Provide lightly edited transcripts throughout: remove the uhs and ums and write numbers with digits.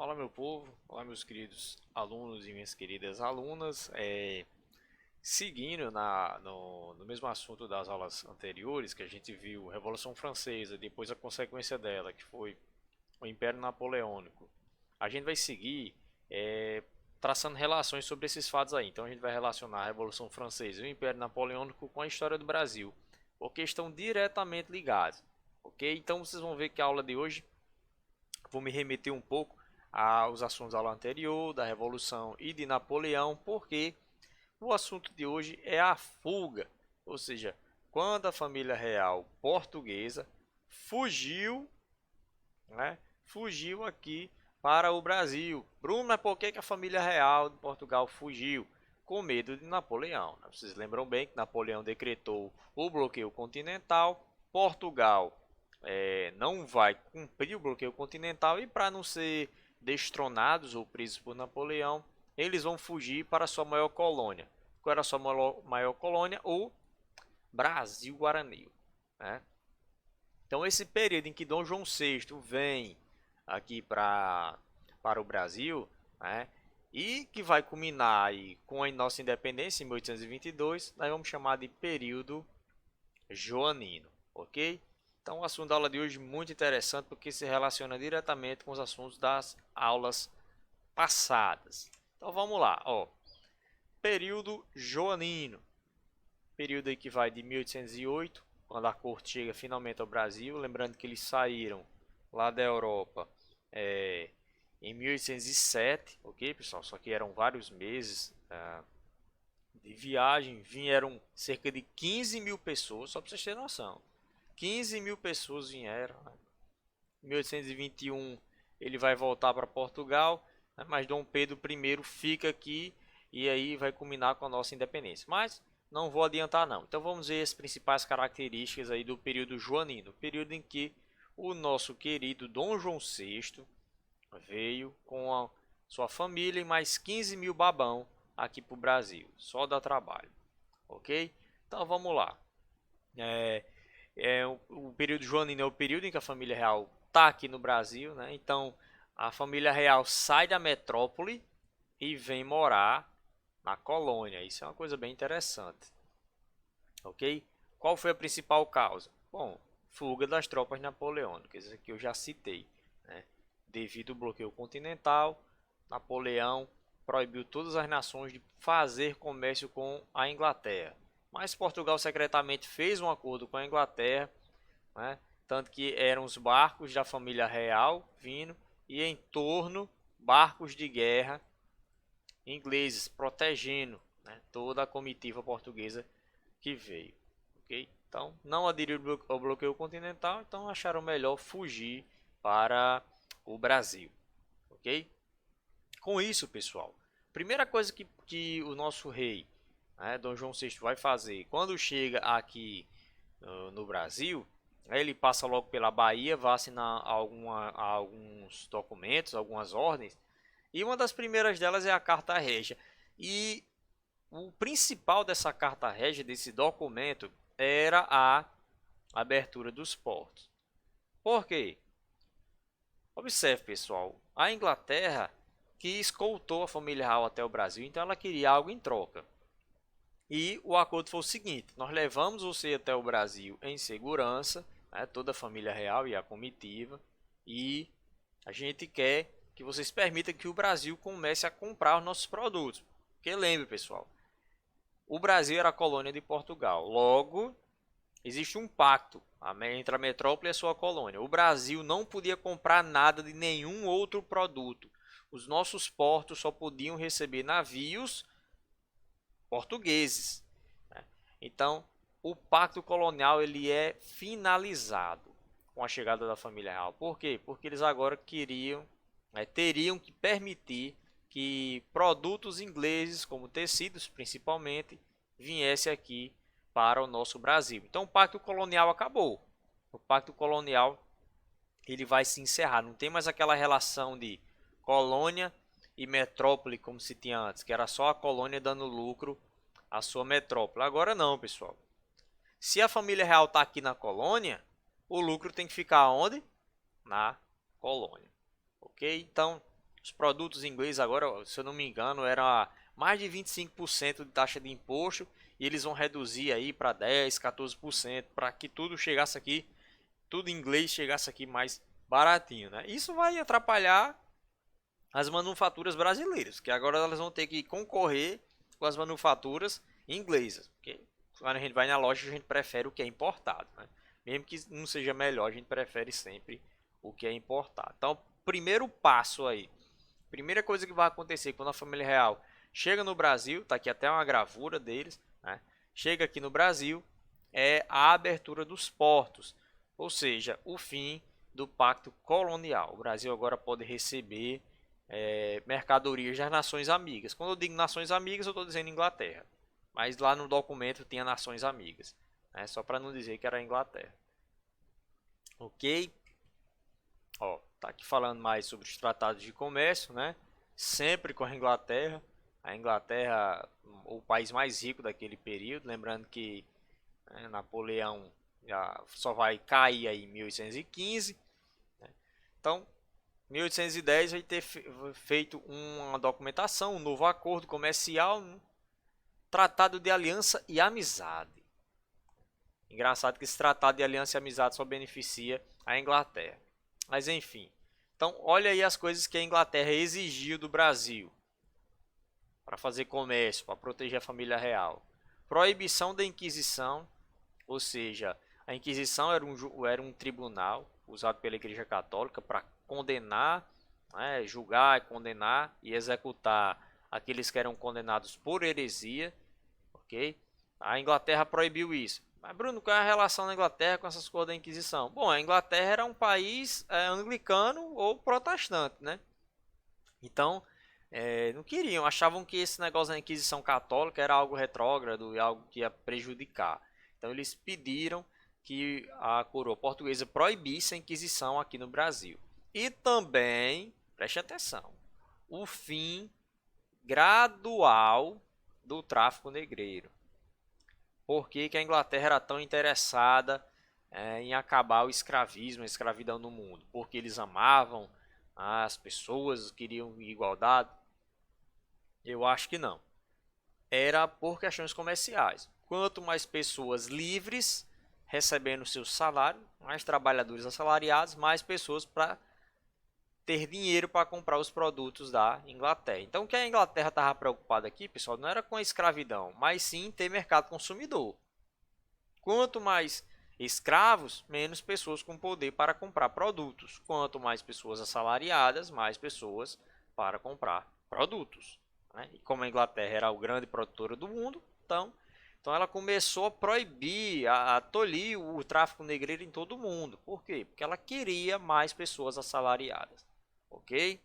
Olá, meu povo, olá, meus queridos alunos e minhas queridas alunas. Seguindo no mesmo assunto das aulas anteriores, que a gente viu Revolução Francesa, depois a consequência dela, que foi o Império Napoleônico, a gente vai seguir traçando relações sobre esses fatos aí. Então, a gente vai relacionar a Revolução Francesa e o Império Napoleônico com a história do Brasil, porque estão diretamente ligados, ok? Então, vocês vão ver que a aula de hoje vou me remeter um pouco aos assuntos da aula anterior, da Revolução e de Napoleão, porque o assunto de hoje é a fuga, ou seja, quando a família real portuguesa fugiu, né, fugiu aqui para o Brasil. Bruno, mas por que a família real de Portugal fugiu? Com medo de Napoleão. Vocês lembram bem que Napoleão decretou o bloqueio continental, Portugal não vai cumprir o bloqueio continental e para não ser destronados ou presos por Napoleão, eles vão fugir para a sua maior colônia. Qual era a sua maior colônia? O Brasil Guarani, né? Então esse período em que Dom João VI vem aqui para o Brasil, né, e que vai culminar aí com a nossa independência em 1822, nós vamos chamar de período joanino, ok? Então o assunto da aula de hoje é muito interessante porque se relaciona diretamente com os assuntos das aulas passadas. Então vamos lá, ó. Período joanino, período aí que vai de 1808, quando a corte chega finalmente ao Brasil, lembrando que eles saíram lá da Europa em 1807, ok, pessoal? Só que eram vários meses de viagem, vieram cerca de 15 mil pessoas, só para vocês terem noção. 15 mil pessoas vieram. Né? Em 1821 ele vai voltar para Portugal, né? Mas Dom Pedro I fica aqui e aí vai culminar com a nossa independência. Mas não vou adiantar não. Então vamos ver as principais características aí do período joanino, período em que o nosso querido Dom João VI veio com a sua família e mais 15 mil babão aqui para o Brasil. Só dá trabalho, ok? Então vamos lá. O período joanino é o período em que a família real está aqui no Brasil, né? Então a família real sai da metrópole e vem morar na colônia. Isso é uma coisa bem interessante, ok? Qual foi a principal causa? Bom, fuga das tropas napoleônicas, isso aqui eu já citei, né? Devido ao bloqueio continental, Napoleão proibiu todas as nações de fazer comércio com a Inglaterra. Mas Portugal secretamente fez um acordo com a Inglaterra, né? Tanto que eram os barcos da família real vindo e em torno barcos de guerra ingleses protegendo, né, toda a comitiva portuguesa que veio. Okay? Então não aderiram ao bloqueio continental, então acharam melhor fugir para o Brasil. Ok? Com isso, pessoal, primeira coisa que o nosso rei, né, Dom João VI, vai fazer quando chega aqui no Brasil, ele passa logo pela Bahia, vai assinar alguns documentos, algumas ordens, e uma das primeiras delas é a Carta Régia. E o principal dessa Carta Régia, desse documento, era a abertura dos portos. Por quê? Observe, pessoal, a Inglaterra que escoltou a família real até o Brasil, então ela queria algo em troca. E o acordo foi o seguinte: nós levamos você até o Brasil em segurança, né, toda a família real e a comitiva, e a gente quer que vocês permitam que o Brasil comece a comprar os nossos produtos. Porque lembre, pessoal, o Brasil era a colônia de Portugal. Logo, existe um pacto entre a metrópole e a sua colônia. O Brasil não podia comprar nada de nenhum outro produto. Os nossos portos só podiam receber navios portugueses. Né? Então, o pacto colonial ele é finalizado com a chegada da família real. Por quê? Porque eles agora teriam que permitir que produtos ingleses, como tecidos principalmente, viessem aqui para o nosso Brasil. Então o pacto colonial acabou. O pacto colonial ele vai se encerrar. Não tem mais aquela relação de colônia e metrópole como se tinha antes, que era só a colônia dando lucro à sua metrópole. Agora não, pessoal. Se a família real está aqui na colônia, o lucro tem que ficar onde? Na colônia. Ok? Então, Os produtos ingleses agora, se eu não me engano, era mais de 25% de taxa de imposto e eles vão reduzir aí para 10, 14% para que tudo chegasse aqui, tudo em inglês chegasse aqui mais baratinho, né? Isso vai atrapalhar as manufaturas brasileiras, que agora elas vão ter que concorrer com as manufaturas inglesas, porque quando a gente vai na loja a gente prefere o que é importado, né? Mesmo que não seja melhor, a gente prefere sempre o que é importado. Então, primeiro passo aí, primeira coisa que vai acontecer quando a família real chega no Brasil, tá aqui até uma gravura deles, né? Chega aqui no Brasil, é a abertura dos portos, ou seja, o fim do pacto colonial. O Brasil agora pode receber mercadorias das nações amigas. Quando eu digo nações amigas, eu estou dizendo Inglaterra, mas lá no documento tinha nações amigas, né? Só para não dizer que era a Inglaterra. Ok? Ó, tá aqui falando mais sobre os tratados de comércio, né? Sempre com a Inglaterra. A Inglaterra, o país mais rico daquele período. Lembrando que Napoleão já só vai cair aí em 1815. Né? Então, 1810 vai ter feito uma documentação, um novo acordo comercial, um tratado de aliança e amizade. Engraçado que esse tratado de aliança e amizade só beneficia a Inglaterra. Mas enfim. Então, olha aí as coisas que a Inglaterra exigiu do Brasil para fazer comércio, para proteger a família real. Proibição da Inquisição, ou seja, a Inquisição era um tribunal usado pela Igreja Católica para condenar, né, julgar, condenar e executar aqueles que eram condenados por heresia, ok? A Inglaterra proibiu isso. Mas Bruno, qual é a relação da Inglaterra com essas coisas da Inquisição? Bom, a Inglaterra era um país anglicano ou protestante, né? Então, não queriam, achavam que esse negócio da Inquisição Católica era algo retrógrado e algo que ia prejudicar. Então, eles pediram que a coroa portuguesa proibisse a Inquisição aqui no Brasil. E também, preste atenção, o fim gradual do tráfico negreiro. Por que a Inglaterra era tão interessada em acabar o escravismo, a escravidão no mundo? Porque eles amavam as pessoas, queriam igualdade? Eu acho que não. Era por questões comerciais. Quanto mais pessoas livres recebendo seu salário, mais trabalhadores assalariados, mais pessoas para ter dinheiro para comprar os produtos da Inglaterra. Então, o que a Inglaterra estava preocupada aqui, pessoal, não era com a escravidão, mas sim ter mercado consumidor. Quanto mais escravos, menos pessoas com poder para comprar produtos. Quanto mais pessoas assalariadas, mais pessoas para comprar produtos. Né? E como a Inglaterra era o grande produtor do mundo, então ela começou a proibir, a tolir o tráfico negreiro em todo o mundo. Por quê? Porque ela queria mais pessoas assalariadas. Ok?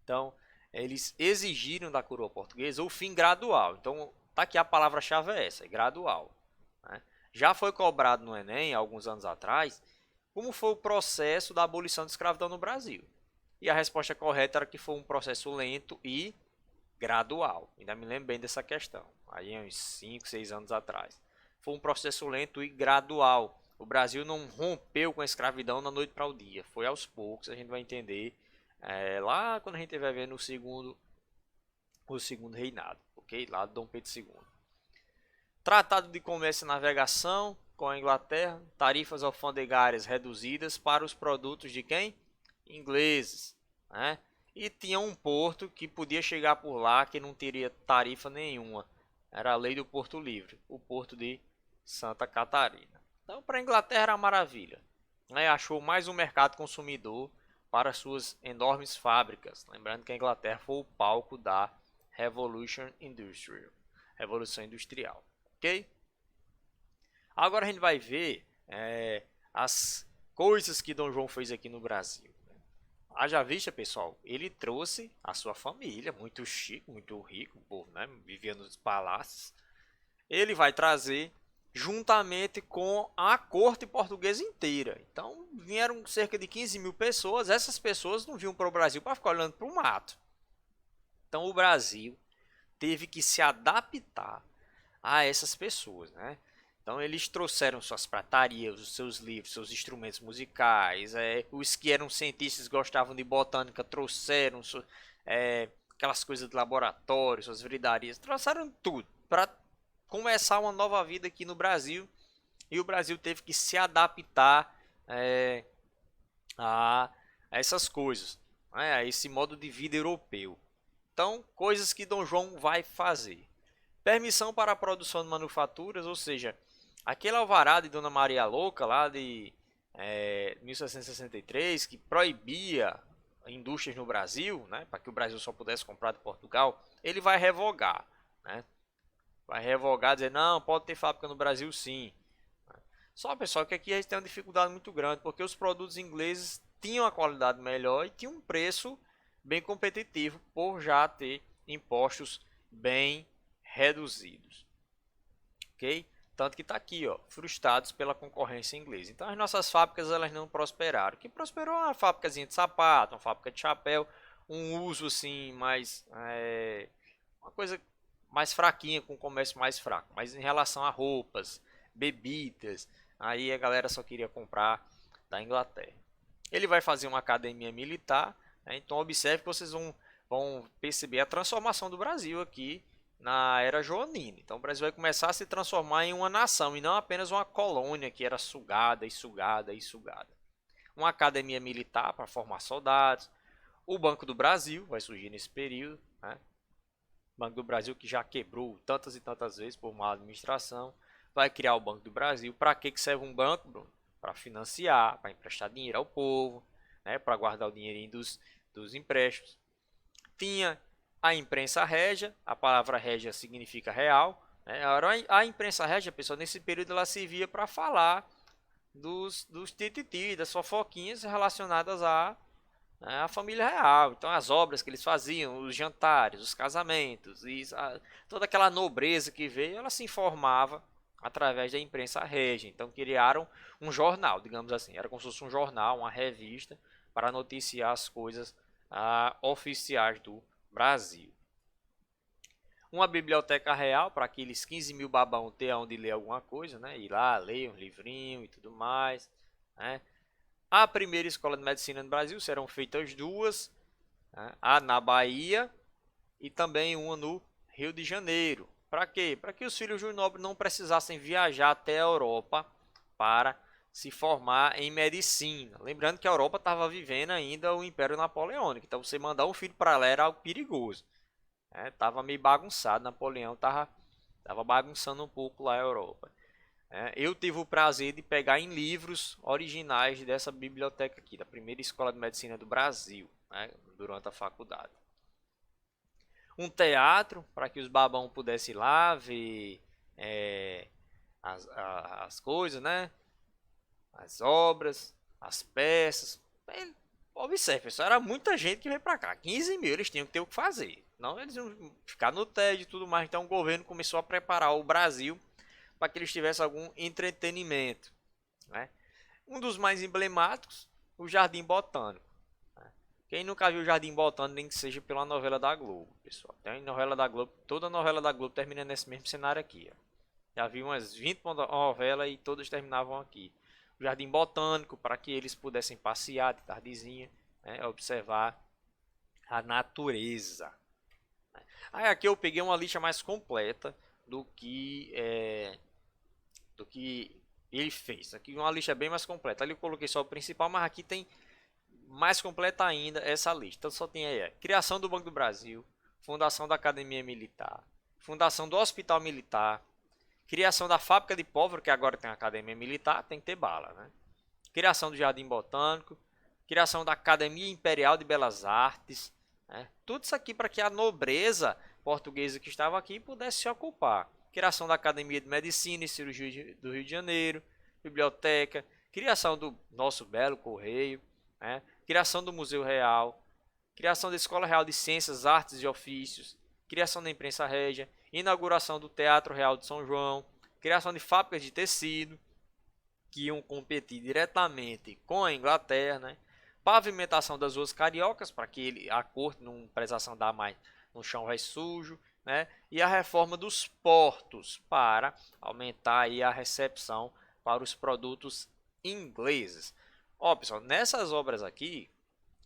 Então, eles exigiram da coroa portuguesa o fim gradual. Então, tá aqui a palavra-chave é essa, é gradual. Né? Já foi cobrado no Enem, alguns anos atrás, como foi o processo da abolição da escravidão no Brasil. E a resposta correta era que foi um processo lento e gradual. Ainda me lembro bem dessa questão, aí uns 5, 6 anos atrás. Foi um processo lento e gradual. O Brasil não rompeu com a escravidão da noite para o dia. Foi aos poucos, a gente vai entender lá quando a gente vai ver no o segundo reinado, ok? Lá de Dom Pedro II. Tratado de Comércio e Navegação com a Inglaterra. Tarifas alfandegárias reduzidas para os produtos de quem? Ingleses, né? E tinha um porto que podia chegar por lá que não teria tarifa nenhuma. Era a lei do Porto Livre, o porto de Santa Catarina. Então, para a Inglaterra era uma maravilha. Achou mais um mercado consumidor para suas enormes fábricas. Lembrando que a Inglaterra foi o palco da Revolution Industrial, Revolução Industrial. Ok? Agora a gente vai ver as coisas que Dom João fez aqui no Brasil. Haja vista, pessoal, ele trouxe a sua família, muito chique, muito rico, o povo, né? Vivia nos palácios. Ele vai trazer juntamente com a corte portuguesa inteira. Então, vieram cerca de 15 mil pessoas. Essas pessoas não vinham para o Brasil para ficar olhando para o mato. Então, o Brasil teve que se adaptar a essas pessoas, né? Então eles trouxeram suas pratarias, os seus livros, seus instrumentos musicais. Os que eram cientistas gostavam de botânica trouxeram aquelas coisas de laboratório, suas viradarias, trouxeram tudo para começar uma nova vida aqui no Brasil. E o Brasil teve que se adaptar a essas coisas, né, a esse modo de vida europeu. Então, coisas que Dom João vai fazer. Permissão para a produção de manufaturas, ou seja, aquele alvará de Dona Maria Louca, lá de 1763, que proibia indústrias no Brasil, né, para que o Brasil só pudesse comprar de Portugal, ele vai revogar. Né? Vai revogar, dizer, não, pode ter fábrica no Brasil sim. Só, pessoal, que aqui a gente tem uma dificuldade muito grande, porque os produtos ingleses tinham a qualidade melhor e tinham um preço bem competitivo, por já ter impostos bem reduzidos. Ok? Tanto que está aqui, ó, frustrados pela concorrência inglesa. Então as nossas fábricas elas não prosperaram. O que prosperou é uma fábricazinha de sapato, uma fábrica de chapéu, um uso assim mais uma coisa mais fraquinha, com comércio mais fraco. Mas em relação a roupas, bebidas, aí a galera só queria comprar da Inglaterra. Ele vai fazer uma academia militar, né? Então observe que vocês vão perceber a transformação do Brasil aqui na era joanina. Então o Brasil vai começar a se transformar em uma nação e não apenas uma colônia que era sugada e sugada e sugada. Uma academia militar para formar soldados. O Banco do Brasil vai surgir nesse período, né? O Banco do Brasil que já quebrou tantas e tantas vezes por má administração. Vai criar o Banco do Brasil. Para que serve um banco, Bruno? Para financiar, para emprestar dinheiro ao povo, né? Para guardar o dinheirinho dos empréstimos. Tinha a imprensa régia, a palavra régia significa real. Né? A imprensa régia, pessoal, nesse período ela servia para falar dos tititi, das fofoquinhas relacionadas à família real. Então as obras que eles faziam, os jantares, os casamentos, toda aquela nobreza que veio, ela se informava através da imprensa régia. Então criaram um jornal, digamos assim, era como se fosse um jornal, uma revista para noticiar as coisas oficiais do Brasil. Uma biblioteca real para aqueles 15 mil babão ter onde ler alguma coisa, né? Ir lá, ler um livrinho e tudo mais, né? A primeira escola de medicina no Brasil serão feitas duas, né? A na Bahia e também uma no Rio de Janeiro. Para quê? Para que os filhos do nobre não precisassem viajar até a Europa para se formar em medicina. Lembrando que a Europa estava vivendo ainda o Império Napoleônico. Então você mandar um filho para lá era algo perigoso. Tava meio bagunçado. Napoleão tava bagunçando um pouco lá a Europa. Eu tive o prazer de pegar em livros originais dessa biblioteca aqui, da primeira escola de medicina do Brasil, né, durante a faculdade. Um teatro para que os babão pudessem ir lá ver as coisas, né? As obras, as peças. Observe, pessoal, era muita gente que veio para cá. 15 mil, eles tinham que ter o que fazer. Não, eles iam ficar no tédio e tudo mais. Então o governo começou a preparar o Brasil para que eles tivessem algum entretenimento. Né? Um dos mais emblemáticos, o Jardim Botânico. Né? Quem nunca viu o Jardim Botânico, nem que seja pela novela da Globo, pessoal. Tem novela da Globo, toda novela da Globo termina nesse mesmo cenário aqui. Ó. Já vi umas 20 novelas e todas terminavam aqui. O Jardim Botânico, para que eles pudessem passear de tardezinha, né, observar a natureza. Aí aqui eu peguei uma lista mais completa do que ele fez. Aqui uma lista bem mais completa. Ali eu coloquei só o principal, mas aqui tem mais completa ainda essa lista. Então só tem aí criação do Banco do Brasil, fundação da Academia Militar, fundação do Hospital Militar, criação da Fábrica de Pólvora, que agora tem a Academia Militar, tem que ter bala, né? Criação do Jardim Botânico, criação da Academia Imperial de Belas Artes, né? Tudo isso aqui para que a nobreza portuguesa que estava aqui pudesse se ocupar. Criação da Academia de Medicina e Cirurgia do Rio de Janeiro, biblioteca, criação do nosso belo Correio, né? Criação do Museu Real, criação da Escola Real de Ciências, Artes e Ofícios, criação da Imprensa Régia, inauguração do Teatro Real de São João, criação de fábricas de tecido, que iam competir diretamente com a Inglaterra, né? Pavimentação das ruas cariocas, para que a corte não precisasse andar mais no chão mais sujo, né, e a reforma dos portos para aumentar aí a recepção para os produtos ingleses. Ó, pessoal, nessas obras aqui,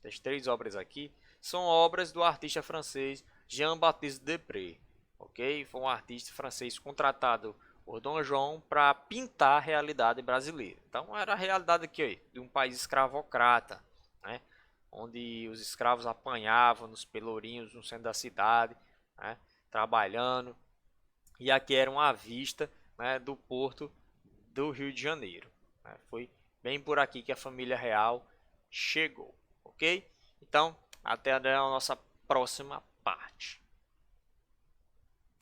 as 3 obras aqui, são obras do artista francês Jean-Baptiste Depré, ok? Foi um artista francês contratado por Dom João para pintar a realidade brasileira. Então era a realidade aqui, ó, de um país escravocrata, né? Onde os escravos apanhavam nos pelourinhos no centro da cidade, né? Trabalhando. E aqui era uma vista, né, do porto do Rio de Janeiro, né? Foi bem por aqui que a família real chegou, ok? Então, até a nossa próxima parte.